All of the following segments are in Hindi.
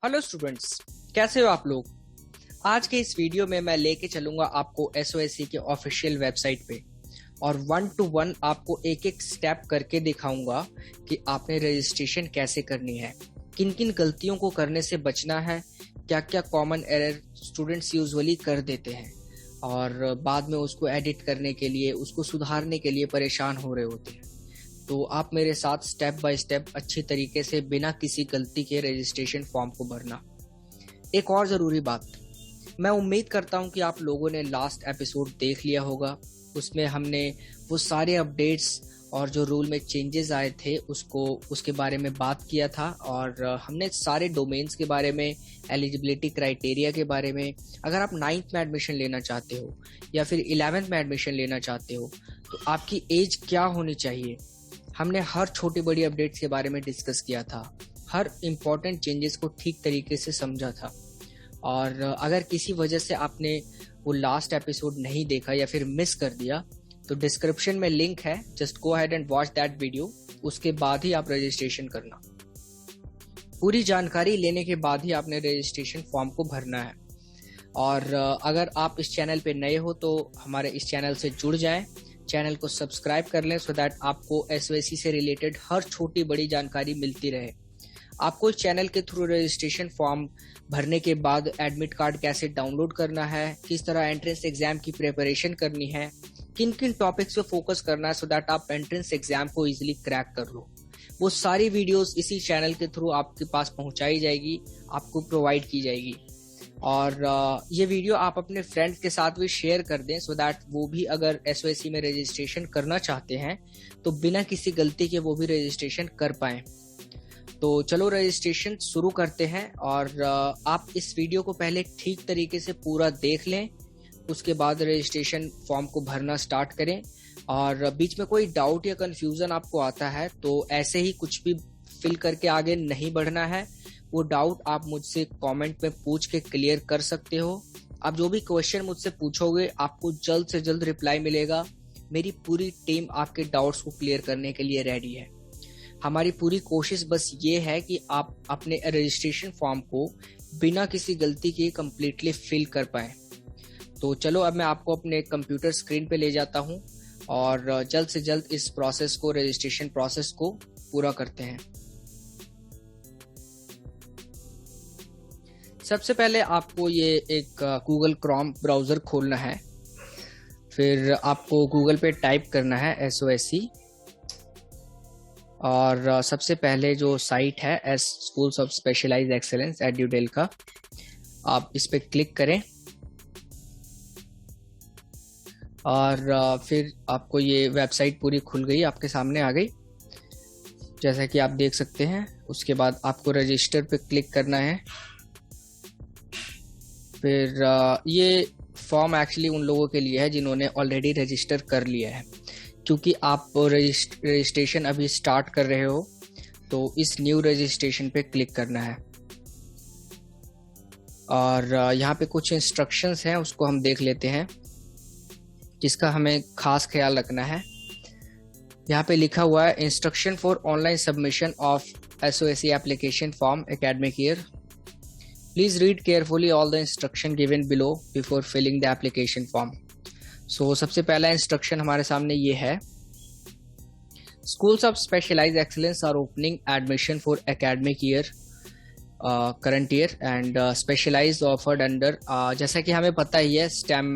हेलो स्टूडेंट्स, कैसे हो आप लोग। आज के इस वीडियो में मैं लेके चलूंगा आपको एसओएसी के ऑफिशियल वेबसाइट पे और 1 to 1 आपको एक एक स्टेप करके दिखाऊंगा कि आपने रजिस्ट्रेशन कैसे करनी है, किन किन गलतियों को करने से बचना है, क्या क्या कॉमन एरर स्टूडेंट्स यूजुअली कर देते हैं और बाद में उसको एडिट करने के लिए, उसको सुधारने के लिए परेशान हो रहे होते हैं। तो आप मेरे साथ स्टेप बाय स्टेप अच्छी तरीके से बिना किसी गलती के रजिस्ट्रेशन फॉर्म को भरना। एक और ज़रूरी बात, मैं उम्मीद करता हूं कि आप लोगों ने लास्ट एपिसोड देख लिया होगा। उसमें हमने वो सारे अपडेट्स और जो रूल में चेंजेस आए थे उसके बारे में बात किया था और हमने सारे डोमेन्स के बारे में, एलिजिबिलिटी क्राइटेरिया के बारे में, अगर आप 9th में एडमिशन लेना चाहते हो या फिर 11th में एडमिशन लेना चाहते हो तो आपकी एज क्या होनी चाहिए, हमने हर छोटी बड़ी अपडेट्स के बारे में डिस्कस किया था। हर इम्पोर्टेंट चेंजेस को ठीक तरीके से समझा था। और अगर किसी वजह से आपने वो लास्ट एपिसोड नहीं देखा या फिर मिस कर दिया तो डिस्क्रिप्शन में लिंक है, just go ahead and watch that video. उसके बाद ही आप रजिस्ट्रेशन करना। पूरी जानकारी लेने के बाद ही आपने रजिस्ट्रेशन फॉर्म को भरना है। और अगर आप इस चैनल पे नए हो तो हमारे इस चैनल से जुड़ जाएं, चैनल को सब्सक्राइब कर लें सो दैट आपको एसओएसी से रिलेटेड हर छोटी बड़ी जानकारी मिलती रहे। आपको इस चैनल के थ्रू रजिस्ट्रेशन फॉर्म भरने के बाद एडमिट कार्ड कैसे डाउनलोड करना है, किस तरह एंट्रेंस एग्जाम की प्रिपरेशन करनी है, किन किन टॉपिक्स पे फोकस करना है सो दैट आप एंट्रेंस एग्जाम को इजीली क्रैक कर लो, वो सारी वीडियोस इसी चैनल के थ्रू आपके पास पहुंचाई जाएगी, आपको प्रोवाइड की जाएगी। और ये वीडियो आप अपने फ्रेंड्स के साथ भी शेयर कर दें सो दैट वो भी अगर एसओएसी में रजिस्ट्रेशन करना चाहते हैं तो बिना किसी गलती के वो भी रजिस्ट्रेशन कर पाएं। तो चलो रजिस्ट्रेशन शुरू करते हैं। और आप इस वीडियो को पहले ठीक तरीके से पूरा देख लें, उसके बाद रजिस्ट्रेशन फॉर्म को भरना स्टार्ट करें। और बीच में कोई डाउट या कंफ्यूजन आपको आता है तो ऐसे ही कुछ भी फिल करके आगे नहीं बढ़ना है। वो डाउट आप मुझसे कमेंट में पूछ के क्लियर कर सकते हो। आप जो भी क्वेश्चन मुझसे पूछोगे आपको जल्द से जल्द रिप्लाई मिलेगा। मेरी पूरी टीम आपके डाउट्स को क्लियर करने के लिए रेडी है। हमारी पूरी कोशिश बस ये है कि आप अपने रजिस्ट्रेशन फॉर्म को बिना किसी गलती के कंप्लीटली फिल कर पाए। तो चलो अब मैं आपको अपने कंप्यूटर स्क्रीन पे ले जाता हूँ और जल्द से जल्द इस प्रोसेस को, रजिस्ट्रेशन प्रोसेस को पूरा करते हैं। सबसे पहले आपको ये एक गूगल क्रोम ब्राउज़र खोलना है। फिर आपको गूगल पे टाइप करना है एसओएसी और सबसे पहले जो साइट है S schools of specialised excellence edudel का, आप इस पे क्लिक करें और फिर आपको ये वेबसाइट पूरी खुल गई, आपके सामने आ गई जैसा कि आप देख सकते हैं। उसके बाद आपको रजिस्टर पे क्लिक करना है। फिर ये फॉर्म एक्चुअली उन लोगों के लिए है जिन्होंने ऑलरेडी रजिस्टर कर लिया है। क्योंकि आप रजिस्ट्रेशन अभी स्टार्ट कर रहे हो तो इस न्यू रजिस्ट्रेशन पे क्लिक करना है। और यहाँ पे कुछ इंस्ट्रक्शंस हैं, उसको हम देख लेते हैं जिसका हमें खास ख्याल रखना है। यहाँ पे लिखा हुआ है instruction for online submission of SOSE application form academic year. Please read carefully all the instruction given below before filling the application form. So सबसे पहला इंस्ट्रक्शन हमारे सामने ये है, Schools of Specialized Excellence are opening admission for academic year current year and specialized offered under जैसा कि हमें पता ही है STEM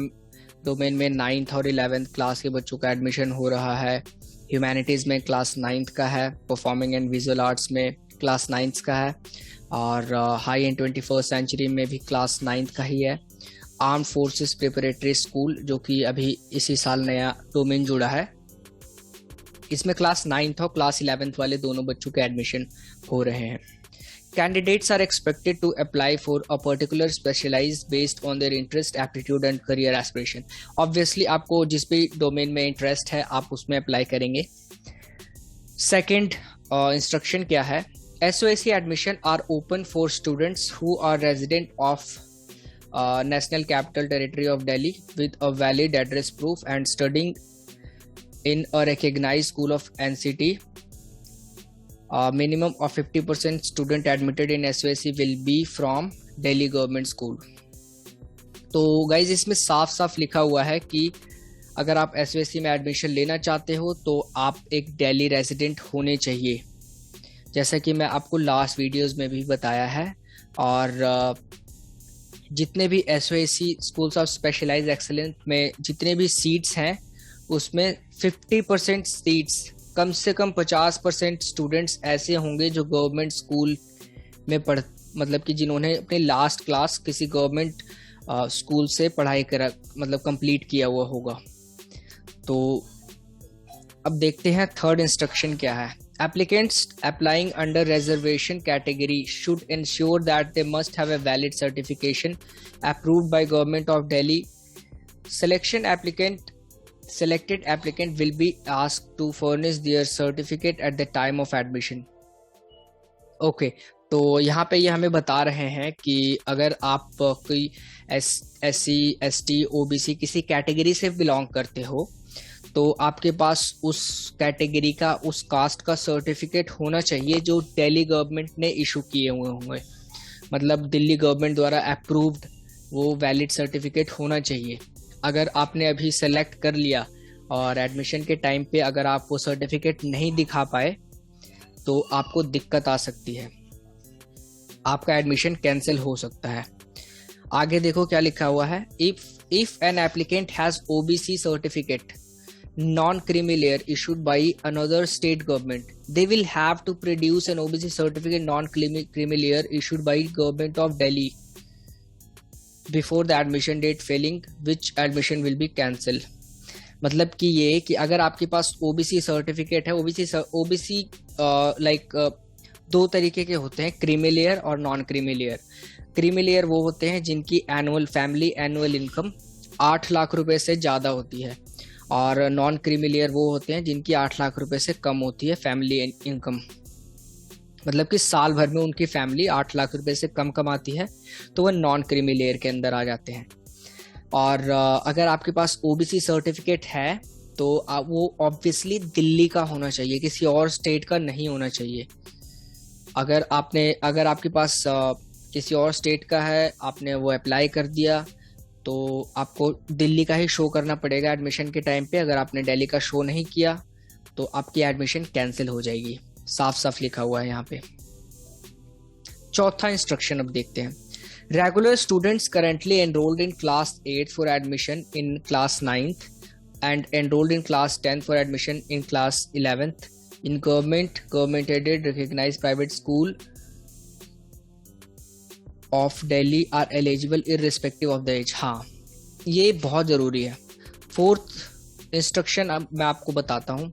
डोमेन में 9th और 11th क्लास के बच्चों का एडमिशन हो रहा है, ह्यूमैनिटीज़ में क्लास 9th का है, परफॉर्मिंग एंड विजुअल आर्ट्स में क्लास 9th का है और हाई एंड 21st सेंचुरी में भी क्लास 9th का ही है। आर्म्ड फोर्सेस प्रिपरेटरी स्कूल जो कि अभी इसी साल नया डोमेन जुड़ा है, इसमें क्लास 9th और क्लास 11th वाले दोनों बच्चों के एडमिशन हो रहे हैं। Candidates are expected to apply for a particular specialised based on their interest, aptitude and career aspiration. Obviously आपको जिस भी डोमेन में इंटरेस्ट है आप उसमें अप्लाई करेंगे। सेकेंड इंस्ट्रक्शन क्या है, SOAC admission are open for students who are resident of National Capital Territory of Delhi with a valid address proof and studying in a recognized school of NCT minimum of 50% student admitted in SOSC will be from Delhi government school. तो गाइज इसमें साफ साफ लिखा हुआ है कि अगर आप SOSC में एडमिशन लेना चाहते हो तो आप एक दिल्ली रेजिडेंट होने चाहिए, जैसा कि मैं आपको लास्ट वीडियोस में भी बताया है। और जितने भी SOSC schools of specialised excellence में जितने भी सीट्स हैं उसमें 50% सीट्स, कम से कम 50% स्टूडेंट्स ऐसे होंगे जो गवर्नमेंट स्कूल में मतलब कि जिन्होंने अपने लास्ट क्लास किसी गवर्नमेंट स्कूल से पढ़ाई करा, मतलब कंप्लीट किया हुआ होगा। तो अब देखते हैं थर्ड इंस्ट्रक्शन क्या है। Applicants applying under reservation category should ensure that they must have a valid certification approved by government of Delhi. Selected applicant will be asked to furnish their certificate at the time of admission. Okay, तो यहाँ पे ये हमें बता रहे हैं कि अगर आप कोई SC, ST, OBC किसी कैटेगरी से बिलोंग करते हो तो आपके पास उस कैटेगरी का, उस कास्ट का सर्टिफिकेट होना चाहिए जो दिल्ली गवर्नमेंट ने इशू किए हुए होंगे, मतलब दिल्ली गवर्नमेंट द्वारा अप्रूव्ड वो वैलिड सर्टिफिकेट होना चाहिए। अगर आपने अभी सेलेक्ट कर लिया और एडमिशन के टाइम पे अगर आप वो सर्टिफिकेट नहीं दिखा पाए तो आपको दिक्कत आ सकती है, आपका एडमिशन कैंसिल हो सकता है। आगे देखो क्या लिखा हुआ है। If an applicant has OBC certificate non creamy layer issued by another state government, they will have to produce an OBC certificate non creamy layer issued by government of Delhi before the admission date, failing which admission will be cancelled। मतलब कि ये कि अगर आपके पास OBC सर्टिफिकेट है, OBC लाइक दो तरीके के होते हैं, क्रीमी लेयर और non creamy layer. Creamy layer वो होते हैं जिनकी फैमिली एनुअल इनकम 8 लाख रुपए से ज़्यादा होती है, और नॉन क्रीमी लेयर वो होते हैं जिनकी 8 लाख रुपए से कम होती है फैमिली इनकम, मतलब कि साल भर में उनकी फैमिली 8 लाख रुपए से कम कमाती है तो वह नॉन क्रीमी लेयर के अंदर आ जाते हैं। और अगर आपके पास OBC सर्टिफिकेट है तो वो ऑब्वियसली दिल्ली का होना चाहिए, किसी और स्टेट का नहीं होना चाहिए। अगर आपके पास किसी और स्टेट का है, आपने वो अप्लाई कर दिया तो आपको दिल्ली का ही शो करना पड़ेगा एडमिशन के टाइम पे। अगर आपने दिल्ली का शो नहीं किया तो आपकी एडमिशन कैंसिल हो जाएगी, साफ साफ लिखा हुआ है यहाँ पे। चौथा इंस्ट्रक्शन अब देखते हैं। Regular students currently enrolled in class 8 for admission in class 9th and enrolled in class 10 for admission in class 11th in government aided recognised private school of Delhi are eligible irrespective of the age. हाँ, ये बहुत ज़रूरी है। फोर्थ इंस्ट्रक्शन अब मैं आपको बताता हूँ।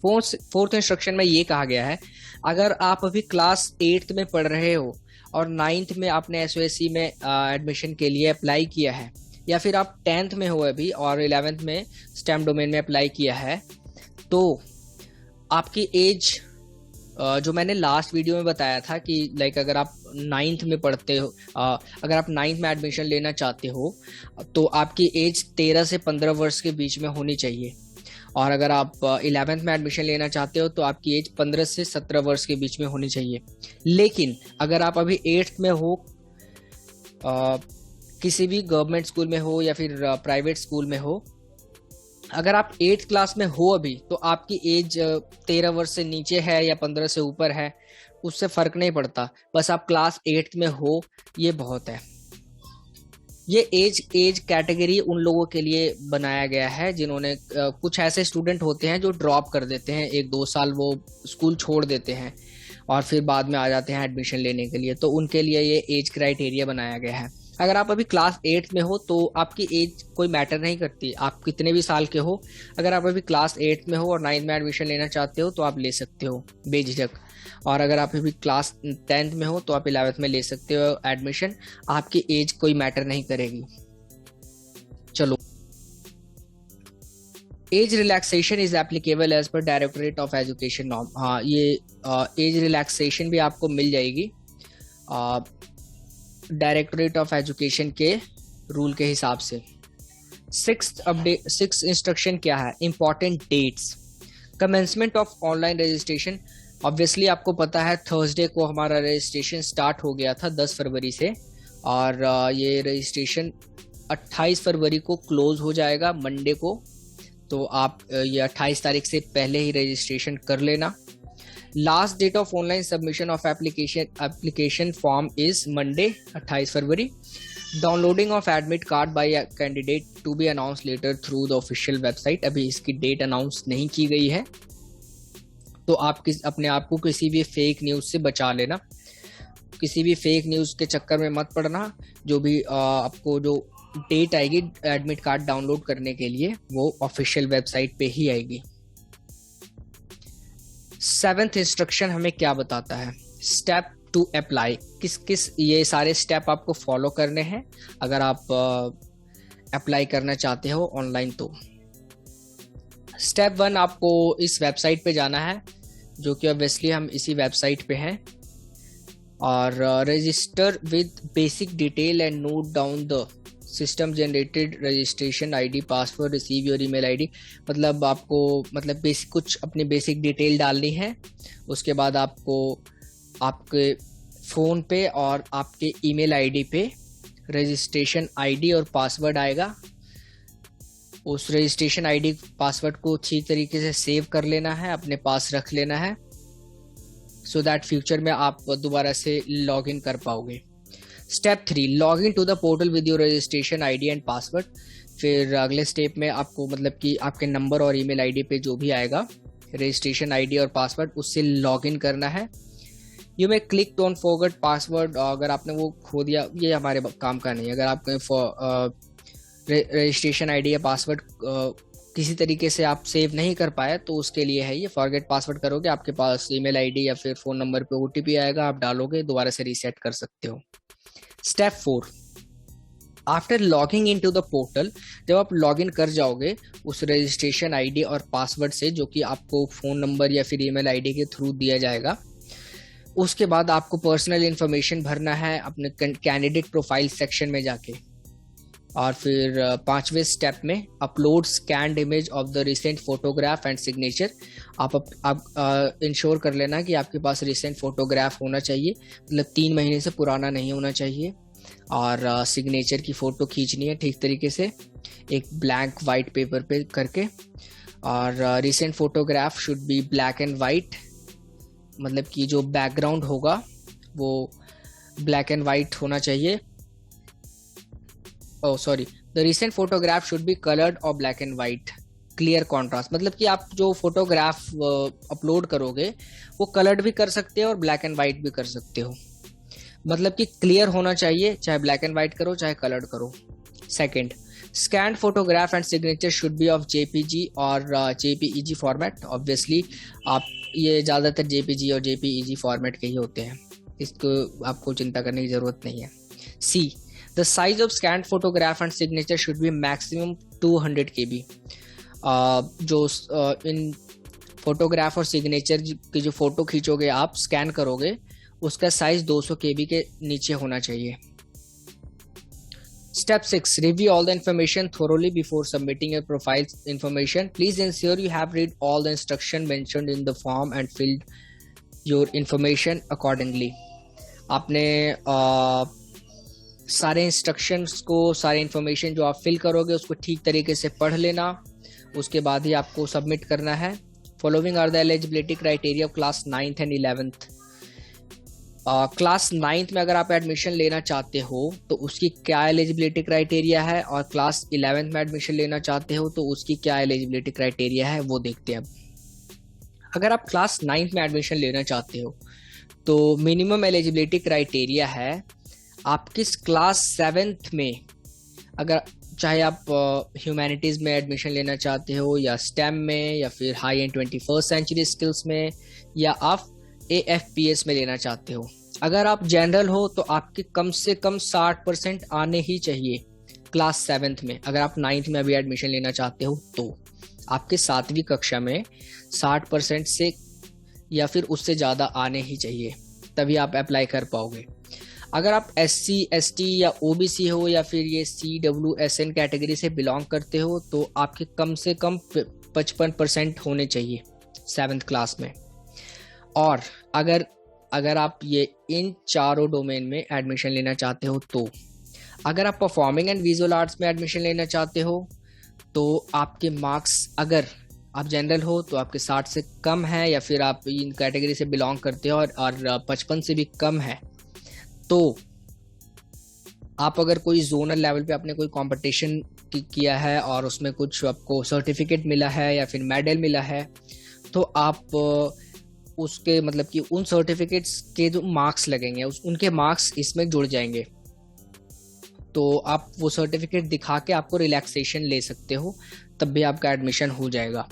फोर्थ इंस्ट्रक्शन में ये कहा गया है, अगर आप अभी क्लास 8th में पढ़ रहे हो और 9th में आपने SOSC में एडमिशन के लिए अप्लाई किया है, या फिर आप 10th में हो अभी और 11th में स्टेम डोमेन में अप्लाई किया है, तो आपकी एज जो मैंने लास्ट वीडियो में बताया था कि लाइक अगर आप 9th में पढ़ते हो, अगर आप 9th में एडमिशन लेना चाहते हो तो आपकी एज 13 से 15 वर्ष के बीच में होनी चाहिए, और अगर आप 11th में एडमिशन लेना चाहते हो तो आपकी एज 15 से 17 वर्ष के बीच में होनी चाहिए। लेकिन अगर आप अभी 8th में हो, किसी भी गवर्नमेंट स्कूल में हो या फिर प्राइवेट स्कूल में हो, अगर आप 8th क्लास में हो अभी तो आपकी एज 13 वर्ष से नीचे है या 15 से ऊपर है, उससे फर्क नहीं पड़ता, बस आप क्लास 8th में हो, ये बहुत है। ये एज कैटेगरी उन लोगों के लिए बनाया गया है जिन्होंने कुछ ऐसे स्टूडेंट होते हैं जो ड्रॉप कर देते हैं, 1-2 साल वो स्कूल छोड़ देते हैं और फिर बाद में आ जाते हैं एडमिशन लेने के लिए, तो उनके लिए ये एज क्राइटेरिया बनाया गया है। अगर आप अभी क्लास 8th में हो तो आपकी एज कोई मैटर नहीं करती, आप कितने भी साल के हो। अगर आप अभी क्लास 8th में हो और 9th में एडमिशन लेना चाहते हो तो आप ले सकते हो बेझिझक, और अगर आप अभी क्लास 10th में हो तो आप 11th में ले सकते हो एडमिशन, आपकी एज कोई मैटर नहीं करेगी। चलो, age relaxation is applicable as per directorate of education norm. हाँ, ये एज रिलैक्सेशन भी आपको मिल जाएगी डायरेक्टरेट ऑफ एजुकेशन के रूल के हिसाब से। सिक्स इंस्ट्रक्शन क्या है? Important dates. Commencement of online registration obviously आपको पता है थर्सडे को हमारा रजिस्ट्रेशन स्टार्ट हो गया था 10 फरवरी से, और ये रजिस्ट्रेशन 28 फरवरी को क्लोज हो जाएगा मंडे को। तो आप ये 28 तारीख से पहले ही रजिस्ट्रेशन कर लेना। Last date of online submission of application form is Monday 28 February. Downloading of admit card by candidate to be announce later through the official website. अभी इसकी डेट अनाउंस नहीं की गई है, तो आप अपने आप को किसी भी फेक न्यूज़ से बचा लेना। किसी भी फेक न्यूज़ के चक्कर में मत पड़ना। जो भी आपको जो डेट आएगी एडमिट कार्ड डाउनलोड करने के लिए, वो ऑफिशियल वेबसाइट पे ही आएगी। 7th इंस्ट्रक्शन हमें क्या बताता है? Step to apply. किस ये सारे स्टेप आपको फॉलो करने हैं अगर आप अप्लाई करना चाहते हो ऑनलाइन। तो स्टेप 1, आपको इस वेबसाइट पे जाना है, जो कि ऑब्वियसली हम इसी वेबसाइट पे हैं, और register with basic detail and note down the system generated registration ID, password, receive your email ID. मतलब आपको बेसिक कुछ अपनी बेसिक डिटेल डालनी है। उसके बाद आपको आपके फ़ोन पे और आपके ईमेल आईडी पे रजिस्ट्रेशन आईडी और पासवर्ड आएगा। उस रजिस्ट्रेशन आईडी पासवर्ड को ठीक तरीके से सेव कर लेना है, अपने पास रख लेना है, सो दैट फ्यूचर में आप दोबारा से लॉग इन कर पाओगे। Step 3, log in to the portal with your registration ID and password. फिर अगले स्टेप में आपको कि आपके नंबर और ईमेल आईडी पे जो भी आएगा रजिस्ट्रेशन आईडी और पासवर्ड, उससे लॉग इन करना है। You may click don't forget password. अगर आपने वो खो दिया, ये हमारे काम का नहीं है। अगर आप रजिस्ट्रेशन आईडी या पासवर्ड किसी तरीके से आप सेव नहीं कर पाए, तो उसके लिए है ये। फॉरगेट पासवर्ड करोगे, आपके पास ईमेल आईडी या फिर फ़ोन नंबर पे ओटीपी आएगा, आप डालोगे, दोबारा से रीसेट कर सकते हो। Step 4, after logging in to the portal, जब आप लॉग इन कर जाओगे उस रजिस्ट्रेशन आईडी और पासवर्ड से, जो कि आपको फ़ोन नंबर या फिर ईमेल आईडी के थ्रू दिया जाएगा, उसके बाद आपको पर्सनल इन्फॉर्मेशन भरना है अपने कैंडिडेट प्रोफाइल सेक्शन में जाके। और फिर 5वें स्टेप में upload scanned image of the recent photograph and signature. आप इंश्योर कर लेना कि आपके पास रिसेंट फोटोग्राफ होना चाहिए, 3 महीने से पुराना नहीं होना चाहिए, और सिग्नेचर की फ़ोटो खींचनी है ठीक तरीके से, एक ब्लैंक वाइट पेपर पे करके। और recent photograph should B black and white, कि जो बैकग्राउंड होगा वो ब्लैक एंड वाइट होना चाहिए। The recent photograph should be coloured और black and white, clear contrast. कि आप जो फोटोग्राफ अपलोड करोगे वो कलर्ड भी कर सकते हो और ब्लैक एंड वाइट भी कर सकते हो। कि क्लियर होना चाहिए, चाहे ब्लैक एंड वाइट करो चाहे कलर्ड करो। Second, scan photograph and signature should B of JPG और जेपीईजी फॉर्मेट। ऑब्वियसली आप ये ज़्यादातर जेपीजी और जेपीईजी फॉर्मेट के ही होते हैं, इसको आपको चिंता करने की ज़रूरत नहीं है। See, the size of scan photograph and signature should be maximum 200 KB। जो इन फोटोग्राफ और सिग्नेचर की जो फोटो खींचोगे आप, स्कैन करोगे, उसका साइज 200 KB के नीचे होना चाहिए। Step 6, review all the information thoroughly before submitting your profile information. Please ensure you have read all the instruction mentioned in the form and filled your information accordingly. आपने सारे इंस्ट्रक्शंस को, सारे इंफॉर्मेशन जो आप फिल करोगे उसको ठीक तरीके से पढ़ लेना, उसके बाद ही आपको सबमिट करना है। Following are the eligibility criteria of class 9th and 11th। Class 9th में अगर आप एडमिशन लेना चाहते हो तो उसकी क्या एलिजिबिलिटी क्राइटेरिया है, और क्लास 11th में एडमिशन लेना चाहते हो तो उसकी क्या एलिजिबिलिटी क्राइटेरिया है, वो देखते हैं अब। अगर आप क्लास 9th में एडमिशन लेना चाहते हो तो मिनिमम एलिजिबिलिटी क्राइटेरिया है, आप किस क्लास 7th में, अगर चाहे आप ह्यूमैनिटीज़ में एडमिशन लेना चाहते हो या स्टेम में या फिर high end 21st century skills में, या आप AFPS में लेना चाहते हो। अगर आप जनरल हो तो आपके कम से कम 60% आने ही चाहिए क्लास 7th में। अगर आप 9th में अभी एडमिशन लेना चाहते हो तो आपके 7वीं कक्षा में 60% से या फिर उससे ज़्यादा आने ही चाहिए, तभी आप अप्लाई कर पाओगे। अगर आप SC ST या OBC हो या फिर ये CWSN कैटेगरी से बिलोंग करते हो तो आपके कम से कम 55% होने चाहिए 7th क्लास में। और अगर अगर आप ये इन चारों डोमेन में एडमिशन लेना चाहते हो तो अगर आप परफॉर्मिंग एंड विजुअल आर्ट्स में एडमिशन लेना चाहते हो तो आपके मार्क्स, अगर आप जनरल हो तो आपके 60 से कम है, या फिर आप इन कैटेगरी से बिलोंग करते हो और 55 से भी कम है, तो आप अगर कोई जोनल लेवल पे आपने कोई कंपटीशन किया है और उसमें कुछ आपको सर्टिफिकेट मिला है या फिर मेडल मिला है, तो आप उसके मतलब कि उन सर्टिफिकेट्स के जो मार्क्स लगेंगे उनके मार्क्स इसमें जुड़ जाएंगे। तो आप वो सर्टिफिकेट दिखा के आपको रिलैक्सेशन ले सकते हो, तब भी आपका एडमिशन हो जाएगा।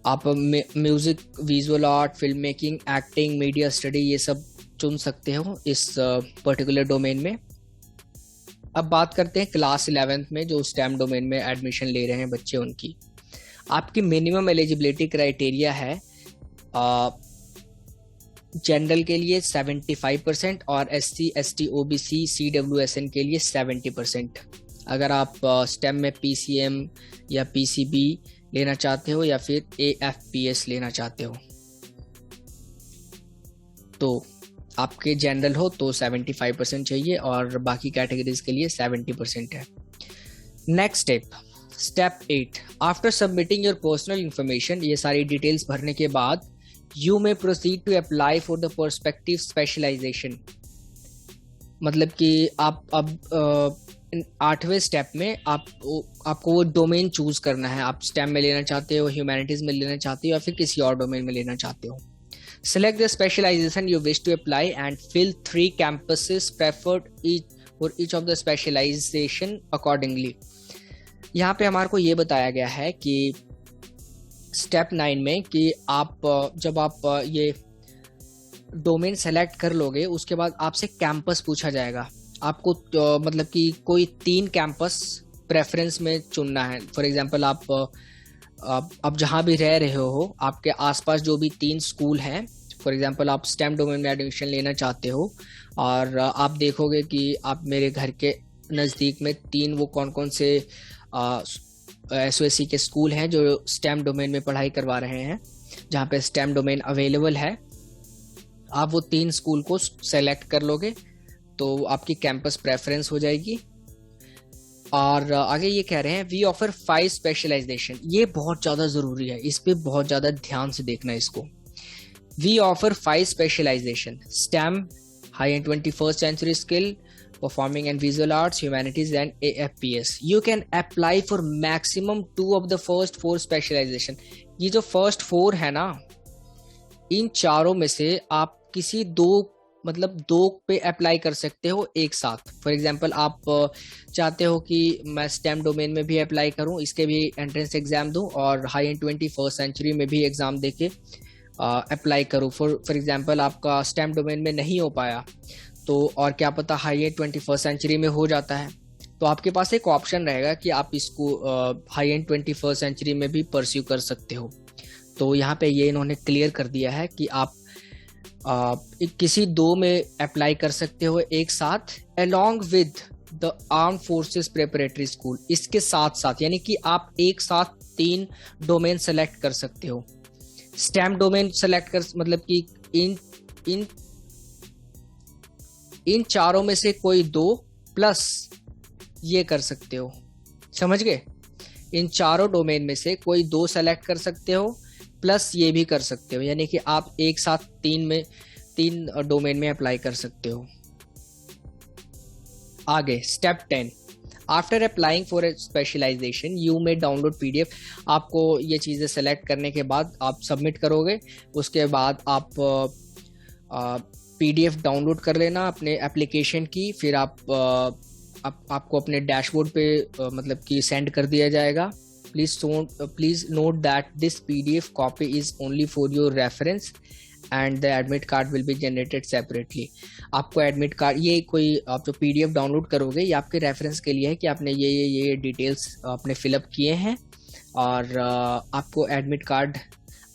आप music, visual art, film making, acting, media study ये सब चुन सकते हो इस पर्टिकुलर डोमेन में। अब बात करते हैं क्लास 11th में जो स्टेम डोमेन में एडमिशन ले रहे हैं बच्चे, उनकी आपकी मिनिमम एलिजिबिलिटी क्राइटेरिया है जनरल के लिए 75% और SC, ST, OBC, CWSN के लिए 70%। अगर आप स्टेम में PCM या PCB लेना चाहते हो या फिर AFPS लेना चाहते हो तो आपके जनरल हो तो 75% चाहिए और बाकी कैटेगरीज के लिए 70% है। Next step 8, after submitting your personal information, ये सारी डिटेल्स भरने के बाद you may proceed to apply for the perspective specialisation. मतलब कि आप अब 8वें स्टेप में आपको वो डोमेन चूज करना है। आप स्टेम में लेना चाहते हो, ह्यूमैनिटीज में लेना चाहते हो या फिर किसी और डोमेन में लेना चाहते हो। Select the specialization you wish to apply and fill 3 campuses preferred for each of the specialization accordingly। यहाँ पे हमारे को ये बताया गया है कि स्टेप 9 में कि आप जब आप ये डोमेन सेलेक्ट कर लोगे उसके बाद आपसे कैंपस पूछा जाएगा। आपको मतलब कि कोई 3 कैंपस प्रेफरेंस में चुनना है। फॉर एग्जांपल आप जहाँ भी रह रहे हो आपके आसपास जो भी 3 स्कूल हैं, फॉर एग्जांपल आप स्टेम डोमेन में एडमिशन लेना चाहते हो और आप देखोगे कि आप मेरे घर के नज़दीक में 3 वो कौन कौन से SOSC के स्कूल हैं जो स्टेम डोमेन में पढ़ाई करवा रहे हैं, जहाँ पे स्टेम डोमेन अवेलेबल है। आप वो 3 स्कूल को सेलेक्ट कर लोगे तो आपकी कैंपस प्रेफरेंस हो जाएगी। और आगे ये कह रहे हैं वी ऑफर 5 स्पेशलाइजेशन। ये बहुत ज़्यादा ज़रूरी है, इस पे बहुत ज़्यादा ध्यान से देखना है इसको। We offer 5 specialisation: STEM, high end 21st century skill, performing and visual arts, humanities and AFPS। You can apply for maximum 2 of the first 4 specialisation. ये जो फर्स्ट 4 है ना, इन चारों में से आप किसी 2 पे अप्लाई कर सकते हो एक साथ। फॉर एग्जांपल आप चाहते हो कि मैं स्टेम डोमेन में भी अप्लाई करूं, इसके भी एंट्रेंस एग्जाम दूं और हाई एंड 21st सेंचुरी में भी एग्जाम देके अप्लाई करूं। फॉर एग्जांपल आपका स्टेम डोमेन में नहीं हो पाया तो और क्या पता हाई एंड 21st सेंचुरी में हो जाता है, तो आपके पास एक ऑप्शन रहेगा कि आप इसको हाई एंड 21st सेंचुरी में भी परस्यू कर सकते हो। तो यहाँ पे ये इन्होंने क्लियर कर दिया है कि आप किसी 2 में अप्लाई कर सकते हो एक साथ, along with the armed forces preparatory school। इसके साथ साथ यानी कि आप एक साथ 3 डोमेन सेलेक्ट कर सकते हो। स्टेम डोमेन सेलेक्ट कर मतलब कि इन चारों में से कोई 2 प्लस ये कर सकते हो, समझ गए? इन चारों डोमेन में से कोई 2 सेलेक्ट कर सकते हो प्लस ये भी कर सकते हो, यानी कि आप एक साथ 3 डोमेन में अप्लाई कर सकते हो। आगे step 10, after applying for a specialisation you may download PDF। आपको ये चीज़ें सेलेक्ट करने के बाद आप सबमिट करोगे, उसके बाद आप PDF डाउनलोड कर लेना अपने एप्लीकेशन की, फिर आपको अपने डैशबोर्ड पे मतलब कि सेंड कर दिया जाएगा। Please note that this PDF copy is only for your reference and the admit card will be generated separately। आपको एडमिट कार्ड, ये कोई आप जो PDF डाउनलोड करोगे ये आपके रेफरेंस के लिए है कि आपने ये डिटेल्स आपने फिलअप किए हैं और आपको एडमिट कार्ड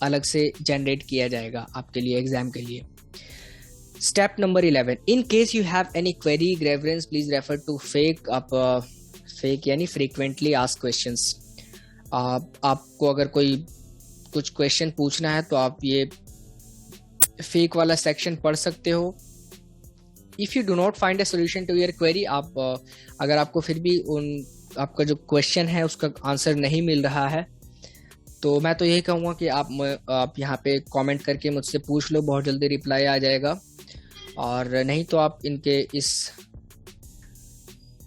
अलग से जनरेट किया जाएगा आपके लिए एग्जाम के लिए। Step number 11, in case you have any query grievance please refer to FAQ. आप फेक यानी फ्रीक्वेंटली आस्क्ड क्वेश्चंस। आपको अगर कोई कुछ क्वेश्चन पूछना है तो आप ये फेक वाला सेक्शन पढ़ सकते हो। If you do not find a solution to your query, आप अगर आपको फिर भी आपका जो क्वेश्चन है उसका आंसर नहीं मिल रहा है, तो मैं तो यही कहूँगा कि आप यहाँ पे कमेंट करके मुझसे पूछ लो, बहुत जल्दी रिप्लाई आ जाएगा। और नहीं तो आप इनके इस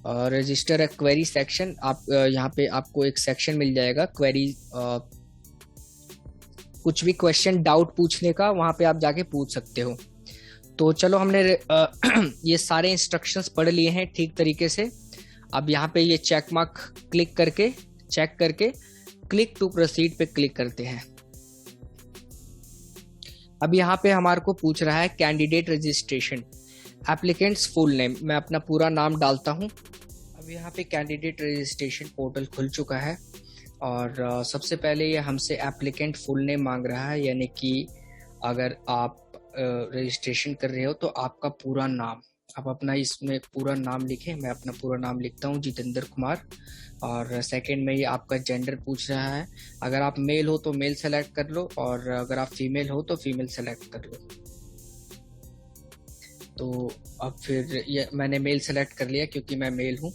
रजिस्टर क्वेरी सेक्शन, आप यहाँ पे आपको एक सेक्शन मिल जाएगा क्वेरी, कुछ भी क्वेश्चन डाउट पूछने का, वहाँ पे आप जाके पूछ सकते हो। तो चलो, हमने ये सारे इंस्ट्रक्शंस पढ़ लिए हैं ठीक तरीके से। अब यहाँ पे ये चेक मार्क क्लिक करके चेक करके क्लिक टू प्रोसीड पे क्लिक करते हैं। अब यहाँ पे हमारे को पूछ रहा है candidate registration, applicants full name. मैं अपना पूरा नाम डालता हूँ। अब यहाँ पे कैंडिडेट रजिस्ट्रेशन पोर्टल खुल चुका है और सबसे पहले ये हमसे एप्लीकेंट फुल नेम मांग रहा है, यानी कि अगर आप रजिस्ट्रेशन कर रहे हो तो आपका पूरा नाम, आप अपना इसमें पूरा नाम लिखें। मैं अपना पूरा नाम लिखता हूँ, जितेंद्र कुमार। और सेकंड में ये आपका जेंडर पूछ रहा है, अगर आप मेल हो तो मेल सेलेक्ट कर लो, और अगर आप फीमेल हो तो फीमेल सेलेक्ट कर लो। तो अब फिर ये मैंने मेल सेलेक्ट कर लिया क्योंकि मैं मेल हूँ।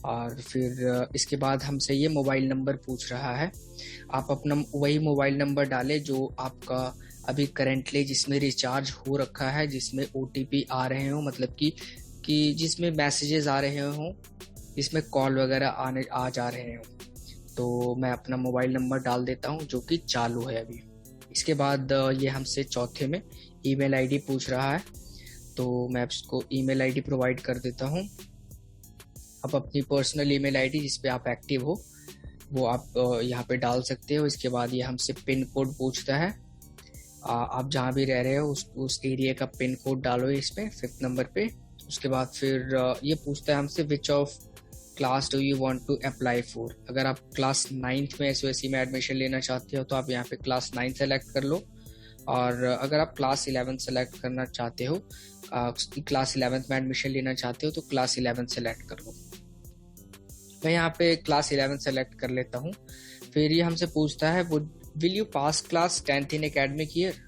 और फिर इसके बाद हमसे ये मोबाइल नंबर पूछ रहा है। आप अपना वही मोबाइल नंबर डालें जो आपका अभी करेंटली जिसमें रिचार्ज हो रखा है, जिसमें OTP आ रहे हो, मतलब कि जिसमें मैसेजेस आ रहे हों, जिसमें कॉल वगैरह आ जा रहे हों। तो मैं अपना मोबाइल नंबर डाल देता हूँ जो कि चालू है अभी। इसके बाद ये हमसे चौथे में ईमेल आईडी पूछ रहा है, तो मैं इसको ईमेल आईडी प्रोवाइड कर देता हूँ। आप अपनी पर्सनल ईमेल आईडी जिस पे आप एक्टिव हो वो आप यहाँ पे डाल सकते हो। इसके बाद ये हमसे पिन कोड पूछता है, आप जहाँ भी रह रहे हो उस एरिया का पिन कोड डालो इसमें 5th नंबर पे। उसके बाद फिर ये पूछता है हमसे which of class do you want to apply for. अगर आप क्लास 9th में SOSC में एडमिशन लेना चाहते हो तो आप यहाँ पे क्लास 9 सेलेक्ट कर लो, और अगर आप क्लास 11 सेलेक्ट करना चाहते हो, क्लास 11th में एडमिशन लेना चाहते हो तो क्लास 11 सेलेक्ट कर लो। मैं यहाँ पे क्लास 11 सेलेक्ट कर लेता हूँ। फिर ये हमसे पूछता है वो will you pass class 10th in academic year.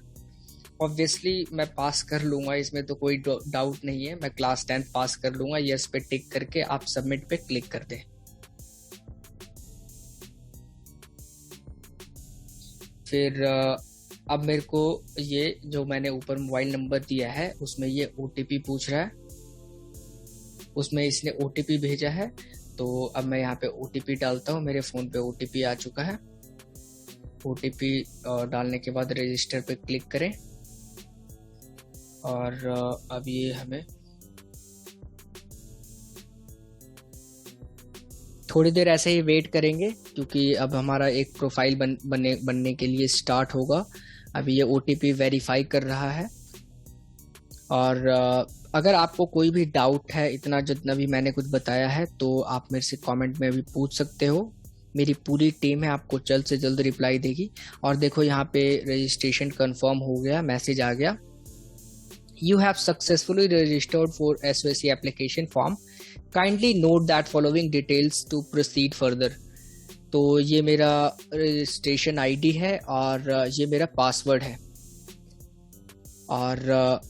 Obviously मैं पास कर लूंगा, इसमें तो कोई डाउट नहीं है, मैं क्लास 10th पास कर लूंगा। यस पे टिक करके आप सबमिट पे क्लिक कर दें। फिर अब मेरे को ये जो मैंने ऊपर मोबाइल नंबर दिया है उसमें ये OTP पूछ रहा है, उसमें इसने OTP भेजा है। तो अब मैं यहाँ पे OTP डालता हूँ। मेरे फ़ोन पे OTP आ चुका है। OTP डालने के बाद रजिस्टर पे क्लिक करें, और अब ये हमें थोड़ी देर ऐसे ही वेट करेंगे क्योंकि अब हमारा एक प्रोफाइल बनने के लिए स्टार्ट होगा। अभी ये OTP वेरीफाई कर रहा है। और अगर आपको कोई भी डाउट है, इतना जितना भी मैंने कुछ बताया है, तो आप मेरे से कमेंट में भी पूछ सकते हो। मेरी पूरी टीम है, आपको जल्द से जल्द रिप्लाई देगी। और देखो यहाँ पे रजिस्ट्रेशन कंफर्म हो गया, मैसेज आ गया, you have successfully registered for SOSC application form, kindly note that following details to proceed further. तो ये मेरा रजिस्ट्रेशन ID है और ये मेरा पासवर्ड है, और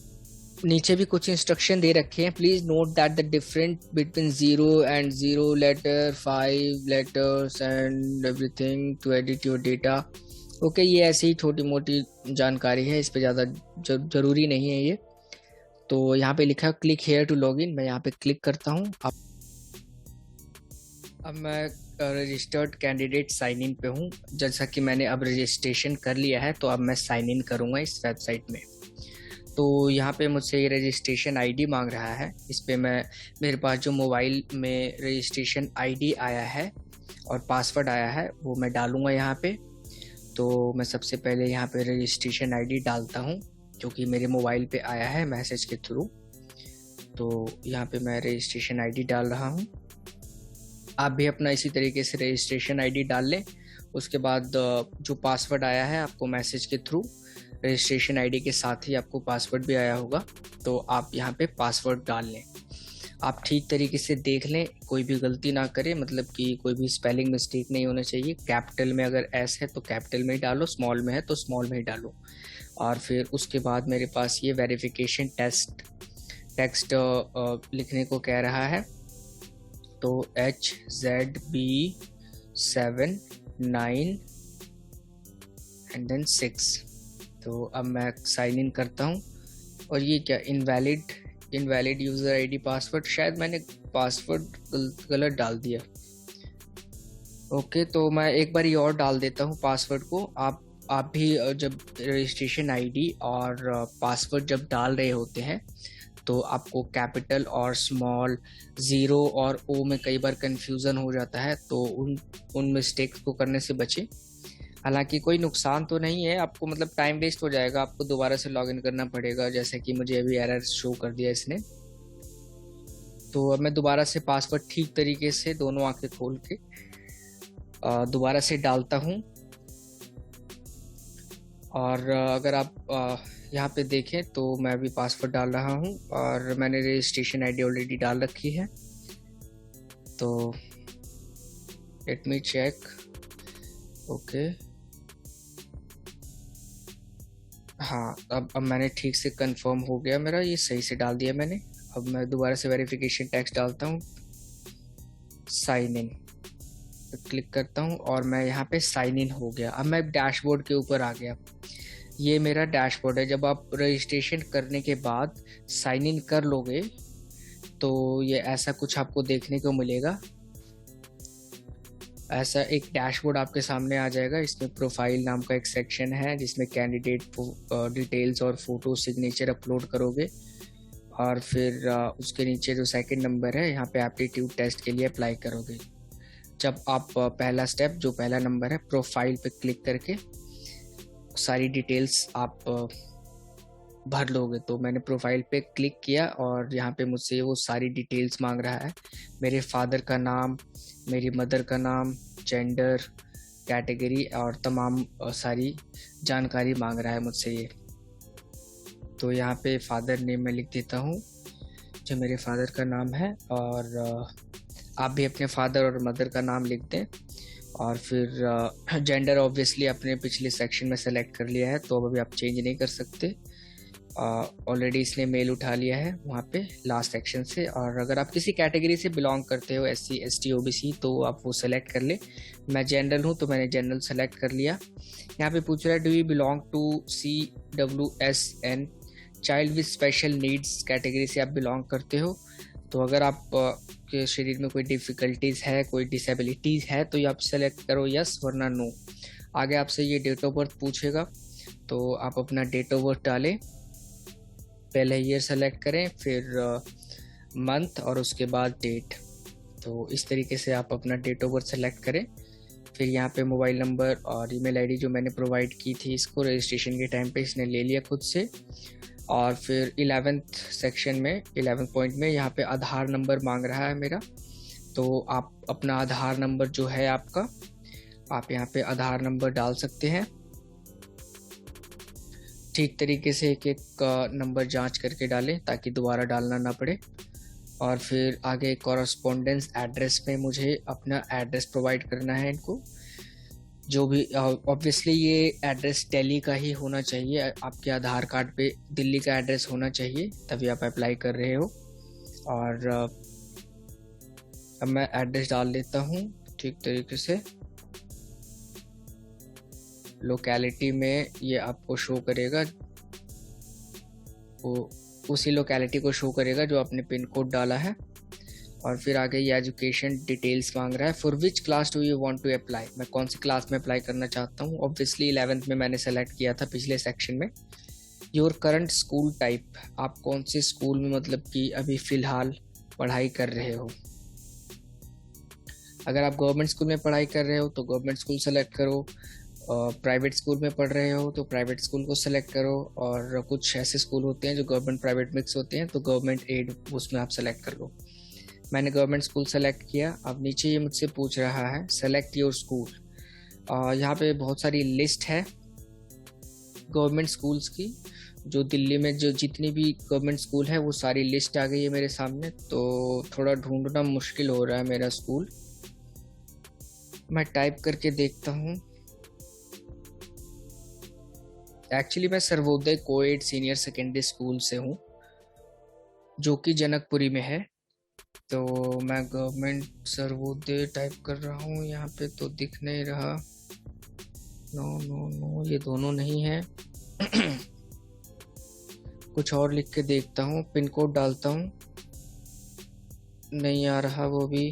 नीचे भी कुछ इंस्ट्रक्शन दे रखे हैं। Please note that the different between 0 and 0 letter, 5 letters and everything to edit your data. Okay, ये ऐसी ही छोटी मोटी जानकारी है, इस पे ज़्यादा जरूरी नहीं है ये। तो यहाँ पे लिखा है click here to log in, मैं यहाँ पे क्लिक करता हूँ। अब मैं रजिस्टर्ड कैंडिडेट साइन इन पे हूँ। जैसा कि मैंने अब रजिस्ट्रेशन कर लिया है तो अब मैं साइन इन करूँगा इस वेबसाइट में। तो यहाँ पे मुझसे ये रजिस्ट्रेशन ID मांग रहा है। इस पे मेरे पास जो मोबाइल में रजिस्ट्रेशन ID आया है और पासवर्ड आया है वो मैं डालूँगा यहाँ पे। तो मैं सबसे पहले यहाँ पे रजिस्ट्रेशन ID डालता हूँ जो कि मेरे मोबाइल पे आया है मैसेज के थ्रू। तो यहाँ पे मैं रजिस्ट्रेशन ID डाल रहा हूँ। आप भी अपना इसी तरीके से रजिस्ट्रेशन ID डाल लें। उसके बाद जो पासवर्ड आया है आपको मैसेज के थ्रू, रजिस्ट्रेशन ID के साथ ही आपको पासवर्ड भी आया होगा, तो आप यहाँ पे पासवर्ड डाल लें। आप ठीक तरीके से देख लें, कोई भी गलती ना करें, मतलब कि कोई भी स्पेलिंग मिस्टेक नहीं होना चाहिए। कैपिटल में अगर S है तो कैपिटल में ही डालो, स्मॉल में है तो स्मॉल में ही डालो। और फिर उसके बाद मेरे पास ये वेरिफिकेशन टेक्स्ट लिखने को कह रहा है। तो HZB79 एंड देन 6। तो अब मैं साइन इन करता हूँ। और ये क्या, इनवैलिड यूज़र आईडी पासवर्ड, शायद मैंने पासवर्ड गलत डाल दिया। ओके, तो मैं एक बार ये और डाल देता हूँ पासवर्ड को। आप भी जब रजिस्ट्रेशन आईडी और पासवर्ड जब डाल रहे होते हैं तो आपको कैपिटल और स्मॉल, ज़ीरो और ओ में कई बार कन्फ्यूज़न हो जाता है, तो उन मिस्टेक्स को करने से बचें। हालांकि कोई नुकसान तो नहीं है आपको, मतलब टाइम वेस्ट हो जाएगा, आपको दोबारा से लॉगिन करना पड़ेगा, जैसे कि मुझे अभी एरर शो कर दिया इसने। तो अब मैं दोबारा से पासवर्ड ठीक तरीके से दोनों आंखें खोल के दोबारा से डालता हूँ। और अगर आप यहाँ पे देखें तो मैं अभी पासवर्ड डाल रहा हूँ और मैंने रजिस्ट्रेशन आईडी ऑलरेडी डाल रखी है। तो लेट मी चेक। ओके, हाँ, अब मैंने ठीक से कंफर्म हो गया मेरा, ये सही से डाल दिया मैंने। अब मैं दोबारा से वेरिफिकेशन टेक्स्ट डालता हूँ, साइन इन क्लिक करता हूँ और मैं यहाँ पे साइन इन हो गया। अब मैं डैशबोर्ड के ऊपर आ गया। ये मेरा डैशबोर्ड है। जब आप रजिस्ट्रेशन करने के बाद साइन इन कर लोगे तो ये ऐसा कुछ आपको देखने को मिलेगा। ऐसा एक डैशबोर्ड आपके सामने आ जाएगा। इसमें प्रोफाइल नाम का एक सेक्शन है जिसमें कैंडिडेट डिटेल्स और फोटो सिग्नेचर अपलोड करोगे। और फिर उसके नीचे जो सेकंड नंबर है, यहाँ पे एप्टीट्यूड टेस्ट के लिए अप्लाई करोगे। जब आप पहला स्टेप, जो पहला नंबर है, प्रोफाइल पे क्लिक करके सारी डिटेल्स आप भर लोगे। तो मैंने प्रोफाइल पे क्लिक किया और यहाँ पे मुझसे वो सारी डिटेल्स मांग रहा है। मेरे फादर का नाम, मेरी मदर का नाम, जेंडर, कैटेगरी और तमाम सारी जानकारी मांग रहा है मुझसे ये। तो यहाँ पे फादर नेम मैं लिख देता हूँ, जो मेरे फादर का नाम है। और आप भी अपने फादर और मदर का नाम लिख दें। और फिर जेंडर ऑब्वियसली अपने पिछले सेक्शन में सेलेक्ट कर लिया है, तो अब अभी आप चेंज नहीं कर सकते। ऑलरेडी इसने मेल उठा लिया है वहाँ पे लास्ट सेक्शन से। और अगर आप किसी कैटेगरी से बिलोंग करते हो, SC ST OBC, तो आप वो सेलेक्ट कर ले। मैं जनरल हूँ तो मैंने जनरल सेलेक्ट कर लिया। यहाँ पे पूछ रहा है do you belong to CWSN, child with special needs category से आप बिलोंग करते हो। तो अगर आप के शरीर में कोई डिफ़िकल्टीज़ है, कोई डिसेबिलिटीज़ है, तो ये आप सेलेक्ट करो यस, वरना नो। आगे आपसे ये डेट ऑफ बर्थ पूछेगा, तो आप अपना डेट ऑफ बर्थ डालें। पहले ईयर सेलेक्ट करें, फिर मंथ और उसके बाद डेट। तो इस तरीके से आप अपना डेट ऑफ बर्थ सेलेक्ट करें। फिर यहाँ पे मोबाइल नंबर और ईमेल आईडी जो मैंने प्रोवाइड की थी, इसको रजिस्ट्रेशन के टाइम पे इसने ले लिया खुद से। और फिर 11th सेक्शन में 11 पॉइंट में यहाँ पे आधार नंबर मांग रहा है मेरा। तो आप अपना आधार नंबर जो है आपका, आप यहाँ पे आधार नंबर डाल सकते हैं। ठीक तरीके से एक एक नंबर जांच करके डालें ताकि दोबारा डालना ना पड़े। और फिर आगे कॉरस्पॉन्डेंस एड्रेस में मुझे अपना एड्रेस प्रोवाइड करना है इनको। जो भी ऑब्वियसली ये एड्रेस दिल्ली का ही होना चाहिए, आपके आधार कार्ड पे दिल्ली का एड्रेस होना चाहिए, तभी आप अप्लाई कर रहे हो। और अब मैं एड्रेस डाल देता हूँ ठीक तरीके से। लोकेलिटी में ये आपको शो करेगा, वो उसी लोकेलिटी को शो करेगा जो आपने पिन कोड डाला है। और फिर आगे ये एजुकेशन डिटेल्स मांग रहा है। For which class do you want to apply, मैं कौन सी क्लास में अप्लाई करना चाहता हूँ। ऑब्वियसली 11th में मैंने सेलेक्ट किया था पिछले सेक्शन में। योर करंट स्कूल टाइप, आप कौन से स्कूल में मतलब कि अभी फ़िलहाल पढ़ाई कर रहे हो। अगर आप गवर्नमेंट स्कूल में पढ़ाई कर रहे हो तो गवर्नमेंट स्कूल सेलेक्ट करो। प्राइवेट स्कूल में पढ़ रहे हो तो प्राइवेट स्कूल को सेलेक्ट करो। और कुछ ऐसे स्कूल होते हैं जो गवर्नमेंट प्राइवेट मिक्स होते हैं, तो गवर्नमेंट एड उसमें आप सेलेक्ट कर लो। मैंने गवर्नमेंट स्कूल सेलेक्ट किया। अब नीचे ये मुझसे पूछ रहा है सेलेक्ट योर स्कूल। यहाँ पे बहुत सारी लिस्ट है गवर्नमेंट स्कूल्स की, जो दिल्ली में जो जितनी भी गवर्नमेंट स्कूल है वो सारी लिस्ट आ गई है मेरे सामने। तो थोड़ा ढूंढना मुश्किल हो रहा है मेरा स्कूल। मैं टाइप करके देखता हूँ। एक्चुअली मैं Sarvodaya coed senior secondary school से हूँ, जो कि जनकपुरी में है। तो मैं गवर्नमेंट सर्वोदय टाइप कर रहा हूँ, यहाँ पे तो दिख नहीं रहा। नो नो नो, ये दोनों नहीं है। कुछ और लिख के देखता हूँ, पिन कोड डालता हूँ, नहीं आ रहा वो भी।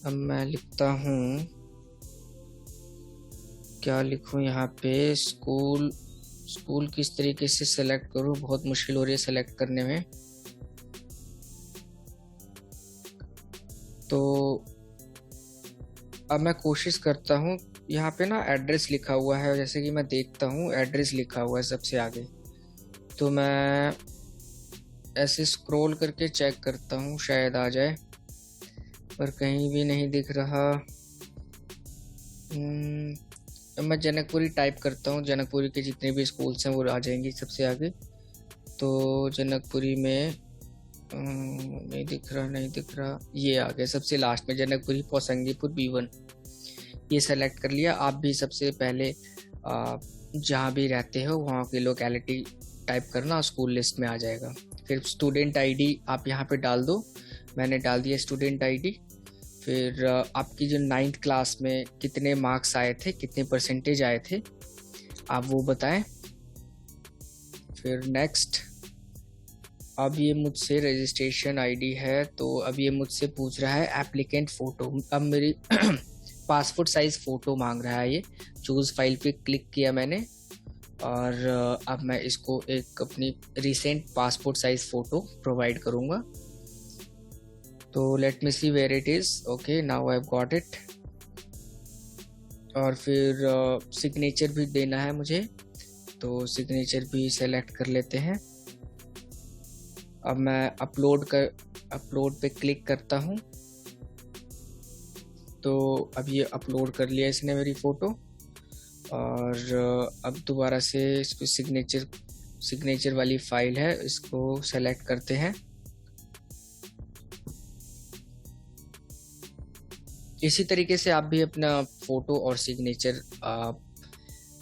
अब मैं लिखता हूँ, क्या लिखूँ यहाँ पे, स्कूल। स्कूल किस तरीके से सेलेक्ट करूँ, बहुत मुश्किल हो रही है सेलेक्ट करने में। तो अब मैं कोशिश करता हूँ, यहाँ पे ना एड्रेस लिखा हुआ है, जैसे कि मैं देखता हूँ एड्रेस लिखा हुआ है सबसे आगे। तो मैं ऐसे स्क्रॉल करके चेक करता हूँ, शायद आ जाए, पर कहीं भी नहीं दिख रहा। मैं जनकपुरी टाइप करता हूँ, जनकपुरी के जितने भी स्कूल्स हैं वो आ जाएंगे सबसे आगे। तो जनकपुरी में नहीं दिख रहा, नहीं दिख रहा, ये आ गया सबसे लास्ट में, जनकपुरी पौसंगीपुर B1। ये सेलेक्ट कर लिया। आप भी सबसे पहले जहाँ भी रहते हो वहाँ की लोकेलिटी टाइप करना, स्कूल लिस्ट में आ जाएगा। फिर स्टूडेंट आईडी आप यहाँ पे डाल दो, मैंने डाल दिया स्टूडेंट आईडी। फिर आपकी जो 9th क्लास में कितने मार्क्स आए थे, कितने परसेंटेज आए थे, आप वो बताएं। फिर नेक्स्ट। अब ये मुझसे रजिस्ट्रेशन आईडी है, तो अब ये मुझसे पूछ रहा है एप्लीकेंट फ़ोटो। अब मेरी पासपोर्ट साइज़ फ़ोटो मांग रहा है। ये चूज़ फाइल पे क्लिक किया मैंने, और अब मैं इसको एक अपनी recent passport size photo provide करूँगा। तो let me see where it is. Okay, now I have got it. और फिर सिग्नेचर भी देना है मुझे, तो सिग्नेचर भी सेलेक्ट कर लेते हैं। अब मैं अपलोड पे क्लिक करता हूँ। तो अब ये अपलोड कर लिया इसने मेरी फ़ोटो, और अब दोबारा से इसको सिग्नेचर वाली फाइल है, इसको सेलेक्ट करते हैं। इसी तरीके से आप भी अपना फ़ोटो और सिग्नेचर,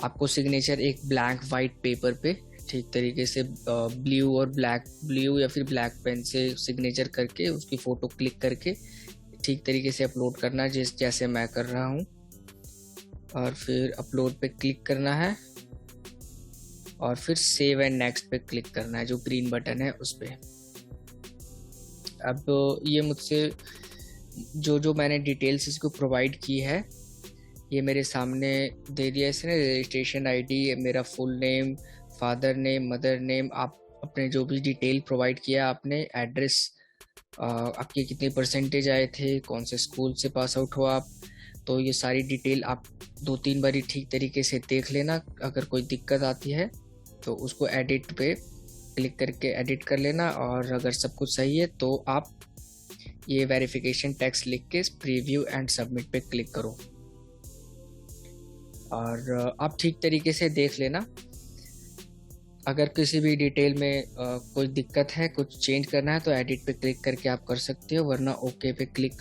आपको सिग्नेचर एक ब्लैंक वाइट पेपर पे ठीक तरीके से ब्लू या फिर ब्लैक पेन से सिग्नेचर करके उसकी फ़ोटो क्लिक करके ठीक तरीके से अपलोड करना है, जैसे मैं कर रहा हूँ। और फिर अपलोड पे क्लिक करना है, और फिर सेव एंड नेक्स्ट पे क्लिक करना है, जो ग्रीन बटन है उस पर। अब ये मुझसे जो मैंने डिटेल्स इसको प्रोवाइड की है, ये मेरे सामने दे दिया इसने। रजिस्ट्रेशन आईडी, मेरा full name, father name, mother name, आप अपने जो भी डिटेल प्रोवाइड किया आपने, एड्रेस, आपके कितने परसेंटेज आए थे, कौन से स्कूल से पास आउट हो आप, तो ये सारी डिटेल आप 2-3 बारी ठीक तरीके से देख लेना। अगर कोई दिक्कत आती है तो उसको एडिट पे क्लिक करके एडिट कर लेना, और अगर सब कुछ सही है तो आप ये वेरिफिकेशन टेक्स्ट लिख के प्रीव्यू एंड सबमिट पे क्लिक करो, और आप ठीक तरीके से देख लेना। अगर किसी भी डिटेल में कोई दिक्कत है, कुछ चेंज करना है, तो एडिट पे क्लिक करके आप कर सकते हो, वरना ओके पे क्लिक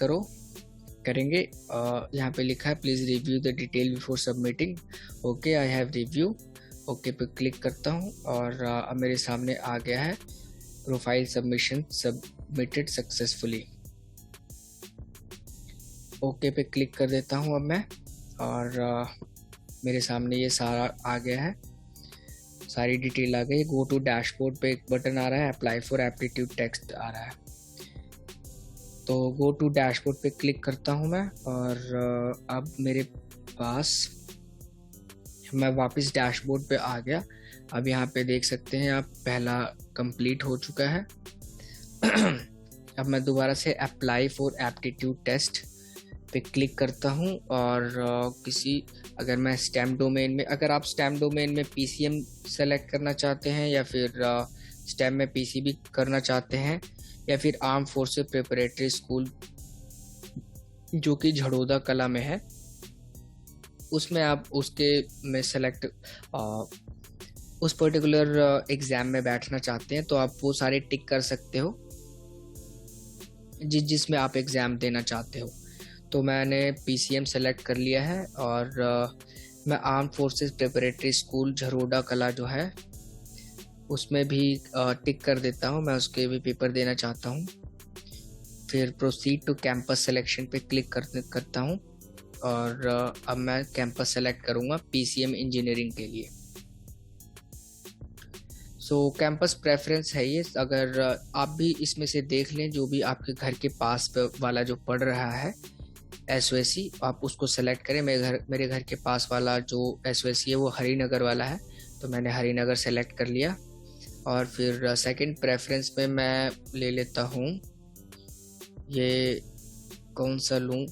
करेंगे। यहाँ पे लिखा है please review the detail before submitting. Okay, I have review. Okay पे क्लिक करता हूँ, और अब मेरे सामने आ गया है profile submission submitted successfully. Okay पे क्लिक कर देता हूँ अब मैं, और मेरे सामने ये सारा आ गया है, सारी डिटेल आ गई। गो टू डैशबोर्ड पे एक बटन आ रहा है, अप्लाई फॉर एप्टीट्यूड टेस्ट आ रहा है। तो गो टू डैशबोर्ड पे क्लिक करता हूँ मैं, और अब मेरे पास, मैं वापस डैशबोर्ड पे आ गया। अब यहाँ पे देख सकते हैं आप, पहला कंप्लीट हो चुका है। अब मैं दोबारा से अप्लाई फॉर एप्टीट्यूड टेस्ट पे क्लिक करता हूँ, और अगर मैं स्टेम डोमेन में, अगर आप स्टेम डोमेन में PCM सेलेक्ट करना चाहते हैं, या फिर स्टेम में PCB करना चाहते हैं, या फिर आर्म फोर्सेस प्रिपरेटरी स्कूल जो कि झड़ोदा कला में है, उसमें आप उसके में सेलेक्ट उस पर्टिकुलर एग्ज़ाम में बैठना चाहते हैं, तो आप वो सारे टिक कर सकते हो जिसमें आप एग्ज़ाम देना चाहते हो। तो मैंने PCM सेलेक्ट कर लिया है, और मैं आर्म फोर्सेस प्रिपरेटरी स्कूल झरोडा कला जो है उसमें भी टिक कर देता हूँ, मैं उसके भी पेपर देना चाहता हूँ। फिर प्रोसीड टू कैंपस सिलेक्शन पे क्लिक करता हूँ और अब मैं कैंपस सेलेक्ट करूँगा पीसीएम इंजीनियरिंग के लिए। कैंपस प्रेफरेंस है ये, अगर आप भी इसमें से देख लें, जो भी आपके घर के पास वाला जो पढ़ रहा है एसओएसी आप उसको सेलेक्ट करें। मेरे घर के पास वाला जो एसओएसी है वो हरिनगर वाला है, तो मैंने हरिनगर सेलेक्ट कर लिया। और फिर सेकंड प्रेफरेंस में मैं ले लेता हूँ, ये कौन सा लूँ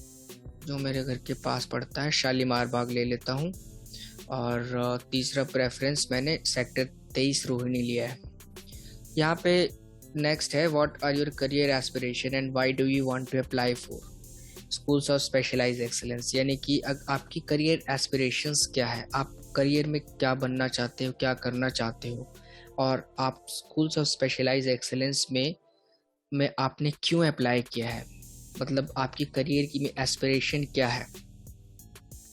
जो मेरे घर के पास पड़ता है, शालीमार बाग ले लेता हूँ। और तीसरा प्रेफरेंस मैंने सेक्टर 23 रोहिणी लिया है। यहाँ पे नेक्स्ट है, what are your career aspiration and why do you want to apply for schools of specialise excellence. यानी कि आपकी करियर एस्पिरेशंस क्या है, आप करियर में क्या बनना चाहते हो, क्या करना चाहते हो, और आप स्कूल्स ऑफ स्पेशलाइज एक्सीलेंस में आपने क्यों अप्लाई किया है, मतलब आपकी करियर की में एस्पिरेशन क्या है।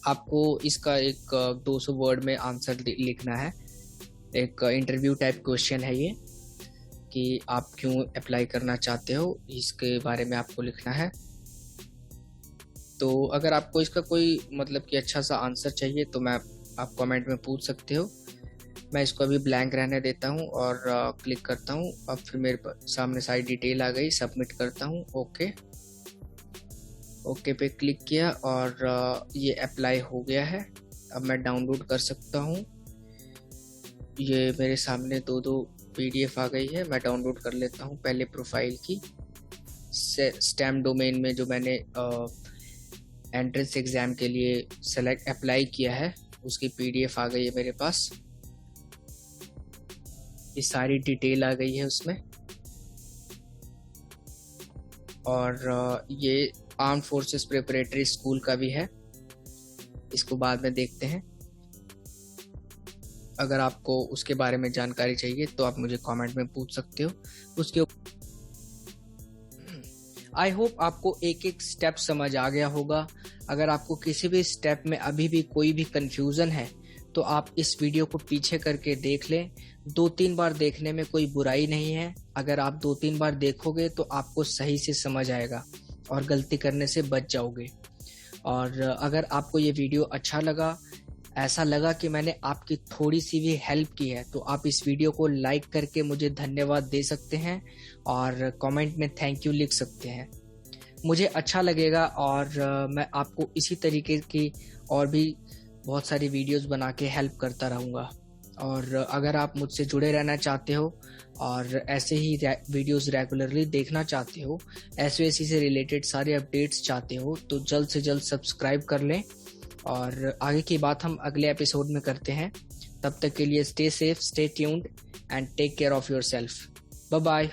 आपको इसका एक 200 वर्ड में आंसर लिखना है। एक इंटरव्यू टाइप क्वेश्चन है ये कि आप क्यों अप्लाई करना चाहते हो, इसके बारे में आपको लिखना है। तो अगर आपको इसका कोई मतलब कि अच्छा सा आंसर चाहिए तो आप कमेंट में पूछ सकते हो। मैं इसको अभी ब्लैंक रहने देता हूँ और क्लिक करता हूँ। अब फिर मेरे सामने सारी डिटेल आ गई, सबमिट करता हूँ। ओके पे क्लिक किया और ये अप्लाई हो गया है। अब मैं डाउनलोड कर सकता हूँ। ये मेरे सामने दो पीडीएफ आ गई है, मैं डाउनलोड कर लेता हूँ। पहले प्रोफाइल की स्टेम डोमेन में जो मैंने एंट्रेंस एग्ज़ाम के लिए अप्लाई किया है उसकी पीडीएफ आ गई है मेरे पास। ये सारी डिटेल आ गई है उसमें। और ये आर्म फोर्सेस प्रिपरेटरी स्कूल का भी है, इसको बाद में देखते हैं। अगर आपको उसके बारे में जानकारी चाहिए तो आप मुझे कमेंट में पूछ सकते हो। उसके आई होप आपको एक एक स्टेप समझ आ गया होगा। अगर आपको किसी भी स्टेप में अभी भी कोई भी कंफ्यूजन है तो आप इस वीडियो को पीछे करके देख लें। 2-3 बार देखने में कोई बुराई नहीं है। अगर आप 2-3 बार देखोगे तो आपको सही से समझ आएगा और गलती करने से बच जाओगे। और अगर आपको ये वीडियो अच्छा लगा, ऐसा लगा कि मैंने आपकी थोड़ी सी भी हेल्प की है, तो आप इस वीडियो को लाइक करके मुझे धन्यवाद दे सकते हैं और कमेंट में थैंक यू लिख सकते हैं। मुझे अच्छा लगेगा और मैं आपको इसी तरीके की और भी बहुत सारी वीडियोस बना के हेल्प करता रहूँगा। और अगर आप मुझसे जुड़े रहना चाहते हो और ऐसे ही वीडियोस रेगुलरली देखना चाहते हो, एसओएसी से रिलेटेड सारे अपडेट्स चाहते हो, तो जल्द से जल्द सब्सक्राइब कर लें। और आगे की बात हम अगले एपिसोड में करते हैं। तब तक के लिए stay safe, stay tuned and take care of yourself. Bye bye.